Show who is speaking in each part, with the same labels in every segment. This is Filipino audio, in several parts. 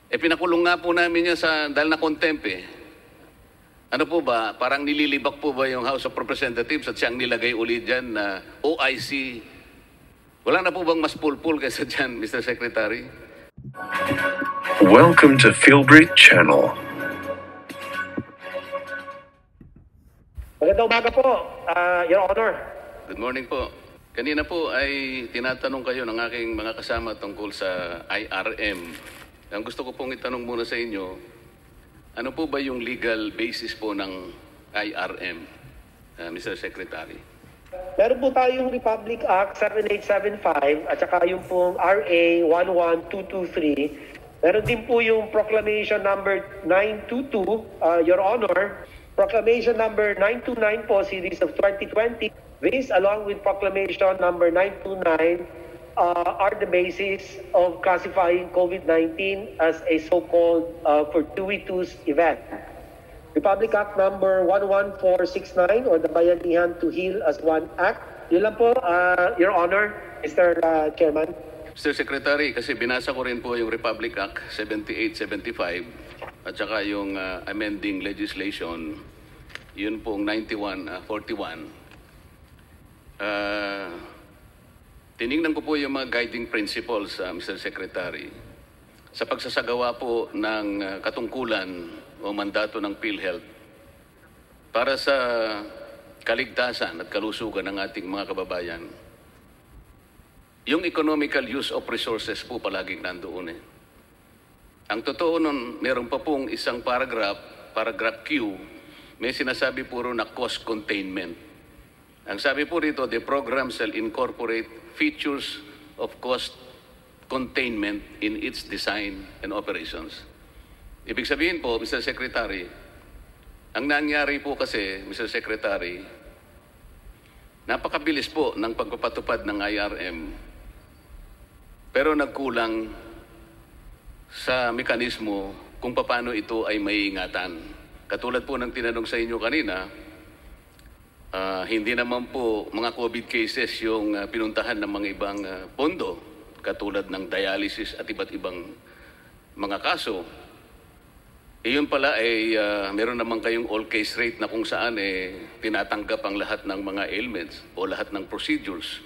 Speaker 1: Pinakulong nga po namin yan dahil na contempt eh. Ano po ba, parang nililibak po ba yung House of Representatives at siyang nilagay ulit dyan na OIC? Wala na po bang mas pulpul kaysa dyan, Mr. Secretary?
Speaker 2: Welcome to Philbright Channel.
Speaker 3: Magandang umaga po, Your Honor.
Speaker 1: Good morning po. Kanina po ay tinatanong kayo ng aking mga kasama tungkol sa IRM. Ang gusto ko pong itanong muna sa inyo, ano po ba yung legal basis po ng IRM, Mr. Secretary?
Speaker 3: Meron po tayong Republic Act 7875 at saka yung pong RA 11223. Meron din po yung Proclamation number 922, Your Honor. Proclamation number 929 po, series of 2020. This, along with Proclamation number 929, are the basis of classifying COVID-19 as a so-called fortuitous event. Republic Act number 11469, or the Bayanihan to Heal as One Act. Yun lang po, Your Honor, Mr. Chairman.
Speaker 1: Mr. Secretary, kasi binasa ko rin po yung Republic Act 7875 at saka yung amending legislation, yun pong 9141. Tiningnan ko po yung mga guiding principles, Mr. Secretary, sa pagsasagawa po ng katungkulan o mandato ng PhilHealth para sa kaligtasan at kalusugan ng ating mga kababayan. Yung economical use of resources po palaging nandoon eh. Ang totoo nun, meron pa pong isang paragraph Q, may sinasabi puro na cost containment. Ang sabi po rito, the program shall incorporate features of cost containment in its design and operations. Ibig sabihin po, Mr. Secretary, ang nangyari po kasi, Mr. Secretary, napakabilis po ng pagpapatupad ng IRM, pero nagkulang sa mekanismo kung paano ito ay maiingatan. Katulad po ng tinanong sa inyo kanina, hindi naman po mga COVID cases yung pinuntahan ng mga ibang pondo, katulad ng dialysis at iba't ibang mga kaso. Iyon pala ay meron naman kayong all case rate na kung saan tinatanggap ang lahat ng mga ailments o lahat ng procedures.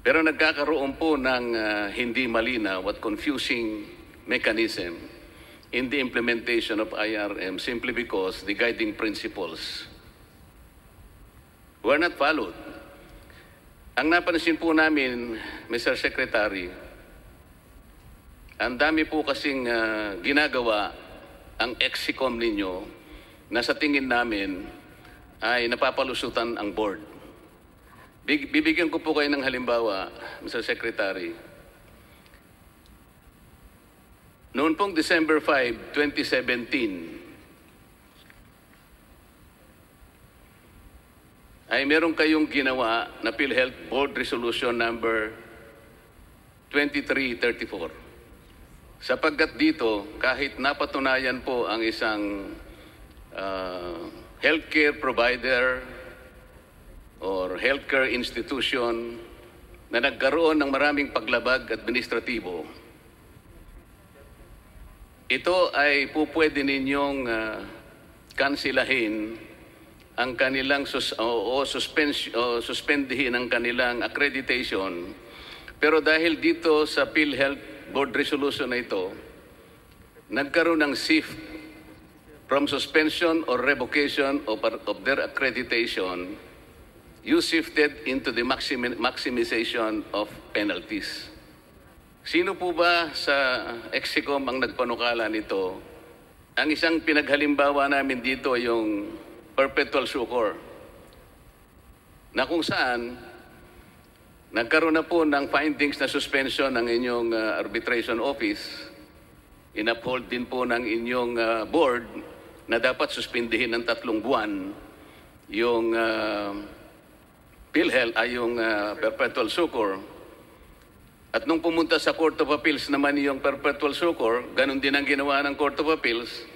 Speaker 1: Pero nagkakaroon po ng hindi malinaw at confusing mechanism in the implementation of IRM simply because the guiding principles were not followed. Ang napansin po namin, Mr. Secretary, ang dami po kasing ginagawa ang EXICOM ninyo na sa tingin namin ay napapalusutan ang board. Bibigyan ko po kayo ng halimbawa, Mr. Secretary. Noon pong December 5, 2017, ay meron kayong ginawa na PhilHealth Board Resolution number 2334. Sapagkat dito, kahit napatunayan po ang isang healthcare provider or healthcare institution na nagkaroon ng maraming paglabag administratibo, ito ay pupwede ninyong kansilahin ang kanilang suspendihin ang kanilang accreditation. Pero dahil dito sa PhilHealth Board Resolution na ito, nagkaroon ng shift from suspension or revocation of their accreditation, you shifted into the maximization of penalties. Sino po ba sa EXICOM ang nagpanukala nito? Ang isang pinaghalimbawa namin dito yung perpetual succor, na kung saan nagkaroon na po ng findings na suspension ng inyong arbitration office, in-uphold din po ng inyong board na dapat suspindihin ng 3 buwan yung PhilHealth ay yung perpetual succor. At nung pumunta sa Court of Appeals naman yung perpetual succor, ganun din ang ginawa ng Court of Appeals.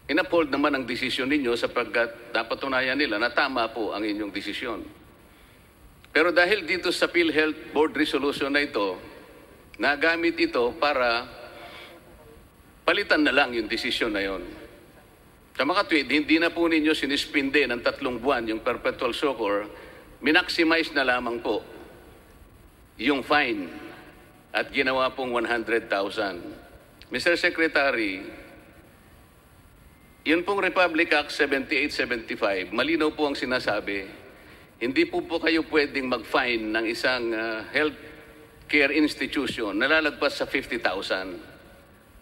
Speaker 1: In-uphold naman ang desisyon ninyo sapagkat napatunayan nila na tama po ang inyong desisyon. Pero dahil dito sa PhilHealth Board Resolution na ito, nagamit ito para palitan na lang yung desisyon na yon. Sa mga tweet, hindi na po ninyo sinispinde ng 3 buwan yung perpetual succor, minaximize na lamang po yung fine at ginawa pong 100,000. Mr. Secretary, yun pong Republic Act 7875, malinaw po ang sinasabi. Hindi po kayo pwedeng mag-fine ng isang health care institution na lalagpas sa 50,000.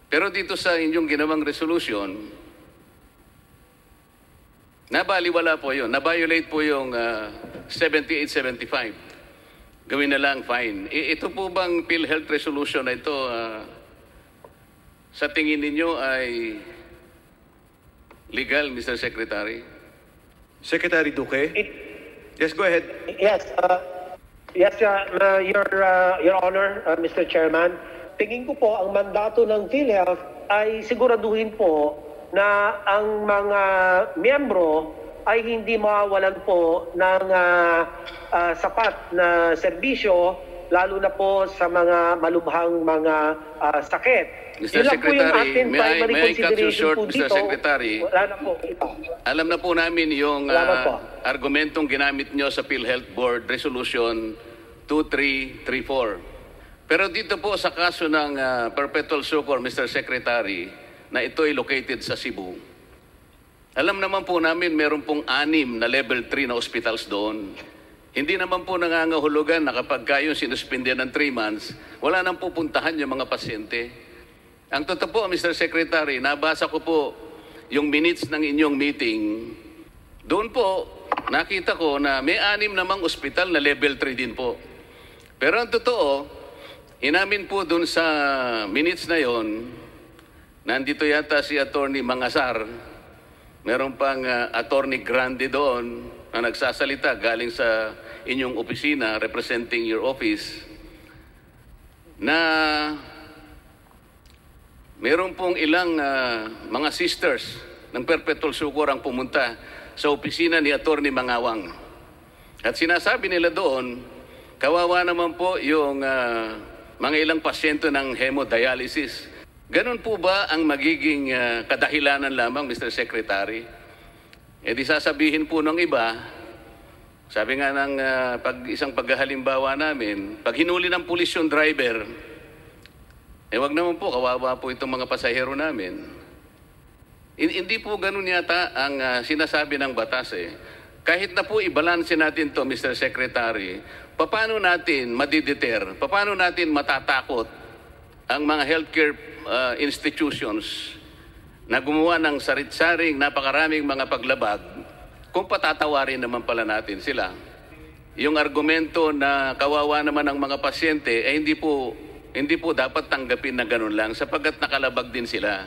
Speaker 1: Pero dito sa inyong ginawang resolution, nabaliwala po yun. Na-violate po yung 7875. Gawin na lang fine. Ito po bang PhilHealth resolution na ito, sa tingin ninyo ay legal, Mr. Secretary?
Speaker 4: Secretary Duque? Yes, go ahead.
Speaker 3: Yes, Your Honor, Mr. Chairman. Tingin ko po ang mandato ng PhilHealth ay siguraduhin po na ang mga miyembro ay hindi mawawalan po ng sapat na serbisyo, lalo na po sa mga malubhang mga sakit.
Speaker 1: Mr. Secretary, may I cut you short, Mr. Secretary?
Speaker 3: Wala na po.
Speaker 1: Alam na po namin yung argumentong ginamit nyo sa PhilHealth Board Resolution 2334. Pero dito po sa kaso ng perpetual succor, Mr. Secretary, na ito ay located sa Cebu. Alam naman po namin meron pong 6 na level 3 na hospitals doon. Hindi naman po nangangahulugan na kapag kayo sinuspindihan ng 3 months, wala nang pupuntahan yung mga pasyente. Ang totoo po, Mr. Secretary, nabasa ko po yung minutes ng inyong meeting. Doon po, nakita ko na may 6 namang hospital na level 3 din po. Pero ang totoo, inamin po doon sa minutes na yon, nandito yata si Attorney Mangasar, meron pang Attorney Grande doon na nagsasalita galing sa inyong opisina representing your office, na meron pong ilang mga sisters ng perpetual succor ang pumunta sa opisina ni Attorney Mangawang. At sinasabi nila doon, kawawa naman po yung mga ilang pasyente ng hemodialysis. Ganun po ba ang magiging kadahilanan lamang, Mr. Secretary? E di sasabihin po ng iba, sabi nga ng isang paghahalimbawa namin, pag hinuli ng pulis yung driver, wag naman po, kawawa po itong mga pasahero namin. Hindi po ganun yata ang sinasabi ng batas eh. Kahit na po ibalanse natin to, Mr. Secretary, paano natin madideter, paano natin matatakot ang mga healthcare institutions na gumawa ng sarit-saring napakaraming mga paglabag kung patatawarin naman pala natin sila. Yung argumento na kawawa naman ang mga pasyente ay hindi po dapat tanggapin na ganun lang sapagkat nakalabag din sila.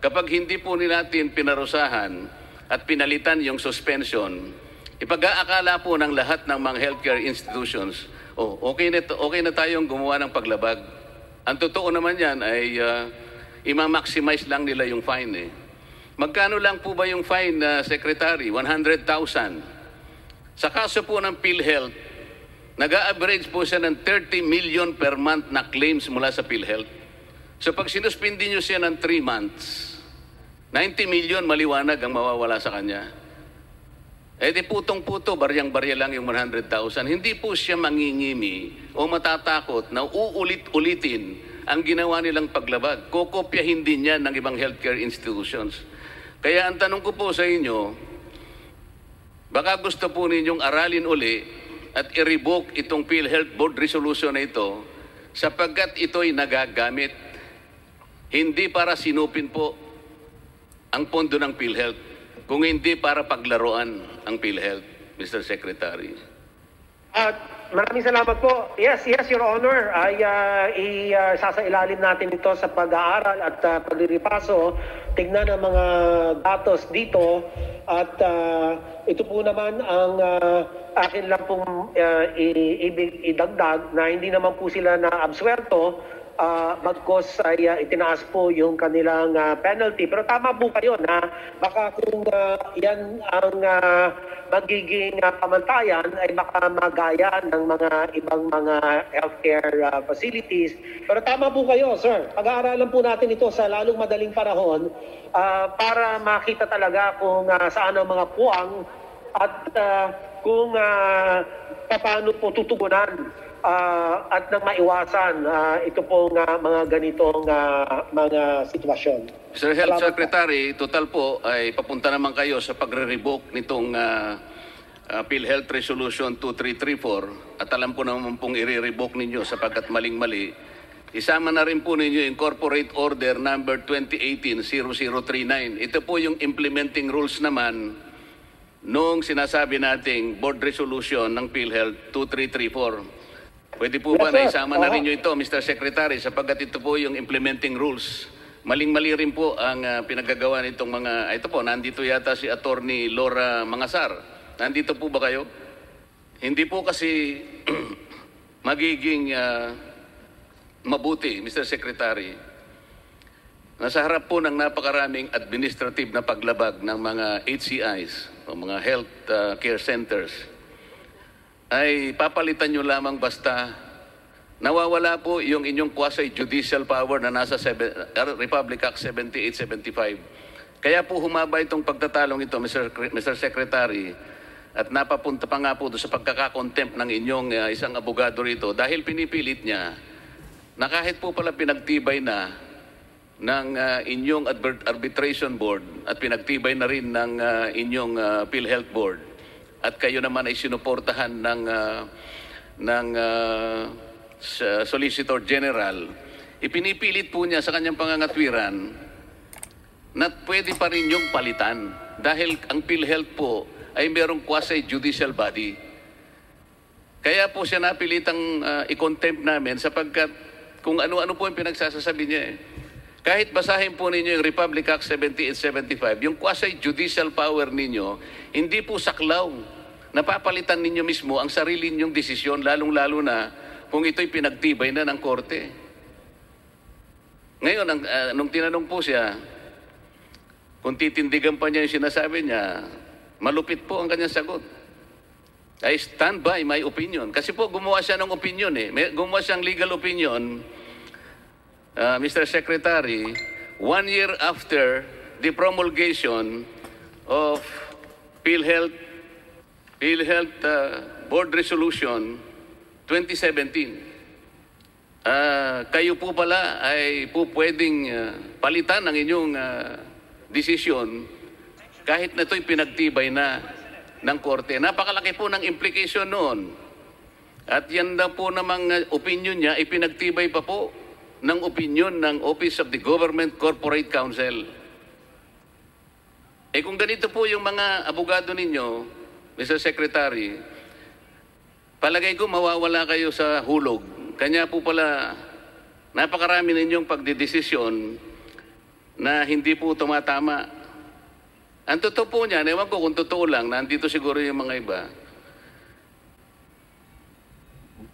Speaker 1: Kapag hindi po natin pinarusahan at pinalitan yung suspension, ipag-aakala po ng lahat ng mga healthcare institutions, okay na tayong gumawa ng paglabag. Ang totoo naman yan ay ima-maximize lang nila yung fine eh. Magkano lang po ba yung fine, Secretary? 100,000. Sa kaso po ng PhilHealth, nag-a-average po siya ng 30 million per month na claims mula sa PhilHealth. So pag sinuspindi nyo siya ng 3 months, 90 million maliwanag ang mawawala sa kanya. Eh di putong-puto, baryang-barya lang yung 100,000. Hindi po siya mangingimi o matatakot na uulit-ulitin ang ginawa nilang paglabag. Kokopyahin din yan ng ibang healthcare institutions. Kaya ang tanong ko po sa inyo, baka gusto po ninyong aralin uli at i-revoke itong PhilHealth Board Resolution na ito sapagkat ito'y nagagamit hindi para sinupin po ang pondo ng PhilHealth, kung hindi para paglaruan ang PhilHealth, Mr. Secretary.
Speaker 3: Maraming salamat po. Yes, Your Honor. Ay sasailalim natin ito sa pag-aaral at paglilipaso. Tignan ang mga datos dito. At ito po naman ang akin lang pong idagdag na hindi naman po sila na-absuelto bagkos ay itinaas po yung kanilang penalty. Pero tama po kayo na baka kung yan ang magiging pamantayan ay baka magaya ng mga ibang mga healthcare facilities. Pero tama po kayo, sir. Pag-aaralan po natin ito sa lalong madaling panahon para makita talaga kung saan ang mga puwang at kung paano po tutugunan at nang maiwasan ito pong mga ganitong mga sitwasyon.
Speaker 1: Mr. Health
Speaker 3: Salamat
Speaker 1: Secretary, total po ay papunta naman kayo sa pagre-revoke nitong PhilHealth Resolution 2334 at alam ko naman pong i-revoke ninyo sapagkat maling-mali. Isama na rin po ninyo yung Corporate Order number 2018-0039. Ito po yung implementing rules naman nung sinasabi nating board resolution ng PhilHealth 2334. Pwede po ba na isama na rin nyo ito, Mr. Secretary, sapagkat ito po yung implementing rules. Maling-mali rin po ang pinagagawa nitong mga, ito po, nandito yata si Attorney Laura Mangasar. Nandito po ba kayo? Hindi po kasi magiging mabuti, Mr. Secretary. Nasa harap po ng napakaraming administrative na paglabag ng mga HCIs, o mga health care centers, ay papalitan nyo lamang basta nawawala po yung inyong quasi-judicial power na nasa Republic Act 7875. Kaya po humaba itong pagtatalong ito, Mr. Secretary, at napapunta pa nga po sa pagkakakontempt ng inyong isang abogado rito dahil pinipilit niya na kahit po pala pinagtibay na ng inyong arbitration board at pinagtibay na rin ng inyong PhilHealth board, at kayo naman ay sinuportahan ng Solicitor General, ipinipilit po niya sa kanyang pangangatwiran na pwede pa rin yung palitan dahil ang PhilHealth po ay merong quasi-judicial body. Kaya po siya napilitang i-contempt namin sapagkat kung ano-ano po yung pinagsasasabi niya eh. Kahit basahin po ninyo yung Republic Act 7875, yung quasi-judicial power ninyo, hindi po saklaw. Napapalitan ninyo mismo ang sarili ninyong desisyon, lalong-lalo na kung ito'y pinagtibay na ng korte. Ngayon, nung tinanong po siya, kung titindigan pa niya yung sinasabi niya, malupit po ang kanyang sagot. I stand by my opinion. Kasi po gumawa siya ng opinion eh. Gumawa siyang legal opinion, Mr. Secretary, 1 year after the promulgation of PhilHealth Board Resolution 2017. Kayo po pala ay po pwedeng palitan ng inyong desisyon kahit na ito'y pinagtibay na ng korte. Napakalaki po ng implication noon. At yan na po namang opinion niya, ipinagtibay pa po ng opinion ng Office of the Government Corporate Counsel. Eh kung ganito po yung mga abogado ninyo, Mr. Secretary, palagay ko mawawala kayo sa hulog. Kanya po pala napakarami ninyong pagdidesisyon na hindi po tumatama. Ang totoo po niyan, ewan ko kung totoo lang, nandito siguro yung mga iba.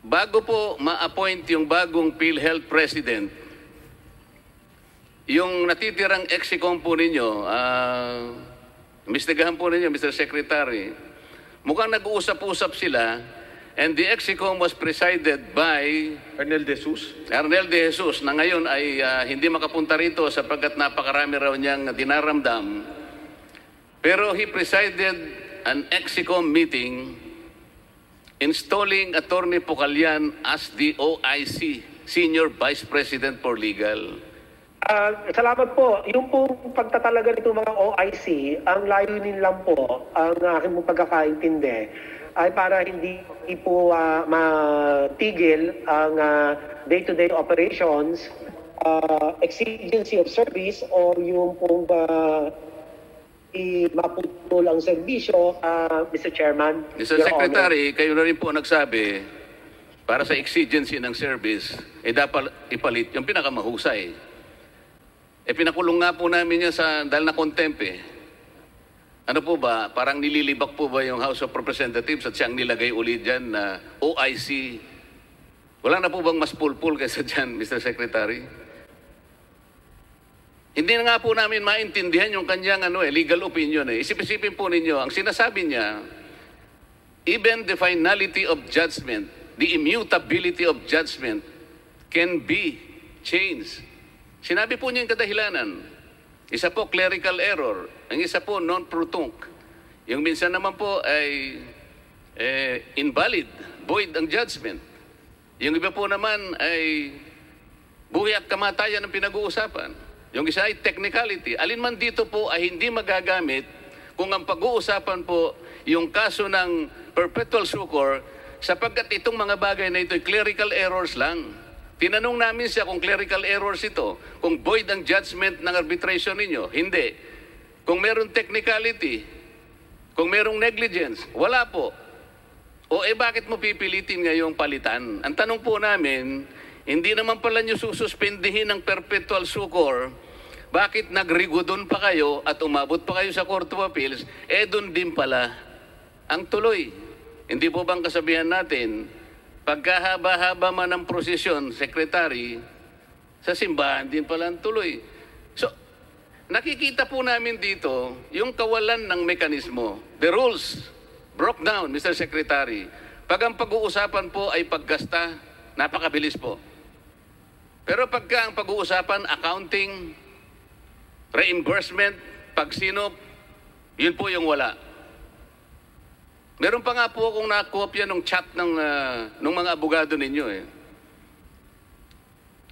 Speaker 1: Bago po ma-appoint yung bagong PhilHealth President, yung natitirang ex-ecom po ninyo, imbestigahan po ninyo, Mr. Secretary, mukhang nag-uusap-usap sila, and the ex-ecom was presided by
Speaker 4: Arnel De Jesus.
Speaker 1: Arnel De Jesus, na ngayon ay hindi makapunta rito sapagkat napakarami raw niyang dinaramdam. Pero he presided an ex-ecom meeting installing Attorney Pocallan as the OIC, Senior Vice President for Legal.
Speaker 3: Salamat po. Yung pong pagtatalaga nitong mga OIC, ang layunin lang po, ang aking pagkakaintindi, ay para hindi po matigil ang day-to-day operations, exigency of service, o yung pong maputol ang serbisyo, Mr. Chairman.
Speaker 1: Mr. Secretary, kayo na rin po nagsabi, para sa exigency ng service, dapat ipalit yung pinakamahusay. Pinakulong nga po namin yan dahil na-contempt eh. Ano po ba, parang nililibak po ba yung House of Representatives at siyang nilagay ulit dyan na OIC Wala na po bang mas pulpul kaysa dyan, Mr. Secretary? Hindi na nga po namin maintindihan yung kanyang legal opinion. Isip-isipin po ninyo, ang sinasabi niya, even the finality of judgment, the immutability of judgment can be changed. Sinabi po niya yung kadahilanan. Isa po, clerical error. Ang isa po, non-pro tunc. Yung minsan naman po ay invalid, void ang judgment. Yung iba po naman ay buhay at kamatayan ang pinag-uusapan. Yung isa ay technicality. Alin man dito po ay hindi magagamit kung ang pag-uusapan po yung kaso ng perpetual succor sapagkat itong mga bagay na ito ay clerical errors lang. Tinanong namin siya kung clerical errors ito, kung void ang judgment ng arbitration ninyo. Hindi. Kung meron technicality, kung merong negligence, wala po. O bakit mo pipilitin ngayong palitan? Ang tanong po namin, hindi naman pala nyo sususpendihin ng perpetual succor, bakit nagrigodon pa kayo at umabot pa kayo sa Court of Appeals, doon din pala ang tuloy. Hindi po bang kasabihan natin, pagkahaba-haba man ang prosesyon, Secretary, sa simbahan din pala ang tuloy. So, nakikita po namin dito yung kawalan ng mekanismo. The rules broke down, Mr. Secretary. Pag ang pag-uusapan po ay paggasta, napakabilis po. Pero pagka ang pag-uusapan, accounting, reimbursement, pagsinop, yun po yung wala. Meron pa nga po akong nakopya ng chat ng mga abogado ninyo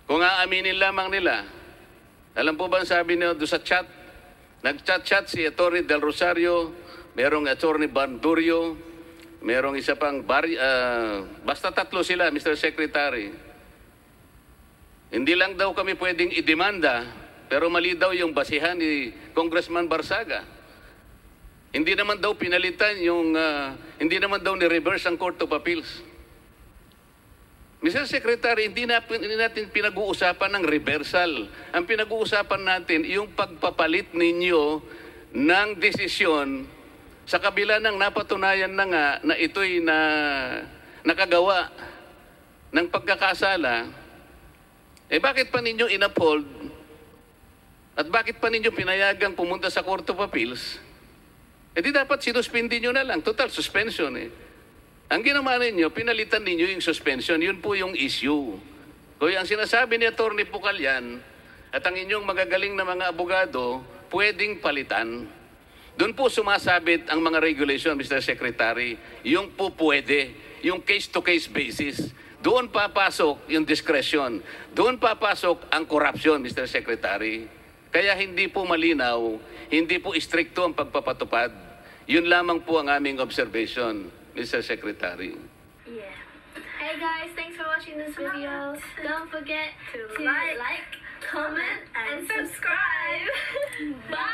Speaker 1: Kung aaminin lamang nila, alam po ba ang sabi niyo doon sa chat? Nag-chat-chat si Atty. Del Rosario, merong Atty. Bandurio, merong isa pang, basta tatlo sila, Mr. Secretary. Hindi lang daw kami pwedeng idemanda, pero mali daw yung basihan ni Congressman Barsaga. Hindi naman daw pinalitan hindi naman daw ni-reverse ang Court of Appeals. Mr. Secretary, hindi natin pinag-uusapan ng reversal. Ang pinag-uusapan natin, yung pagpapalit ninyo ng desisyon sa kabila ng napatunayan na nga na ito'y nakagawa ng pagkakasala. Bakit pa ninyo in-uphold at bakit pa ninyo pinayagang pumunta sa Court of Appeals? Di dapat sinuspindi nyo na lang. Total suspension Ang ginawa ninyo, pinalitan ninyo yung suspension. Yun po yung issue. Kaya ang sinasabi ni Atty. Pucallan at ang inyong magagaling na mga abogado, pwedeng palitan. Doon po sumasabit ang mga regulation, Mr. Secretary. Yung po pwede. Yung case-to-case basis. Doon papasok yung discretion. Doon papasok ang corruption, Mr. Secretary. Kaya hindi po malinaw, hindi po istrikto ang pagpapatupad. Yun lamang po ang aming observation, Mr. Secretary.
Speaker 5: Yeah. Hey guys, thanks for watching this video. Don't forget to like, comment, and subscribe. Bye!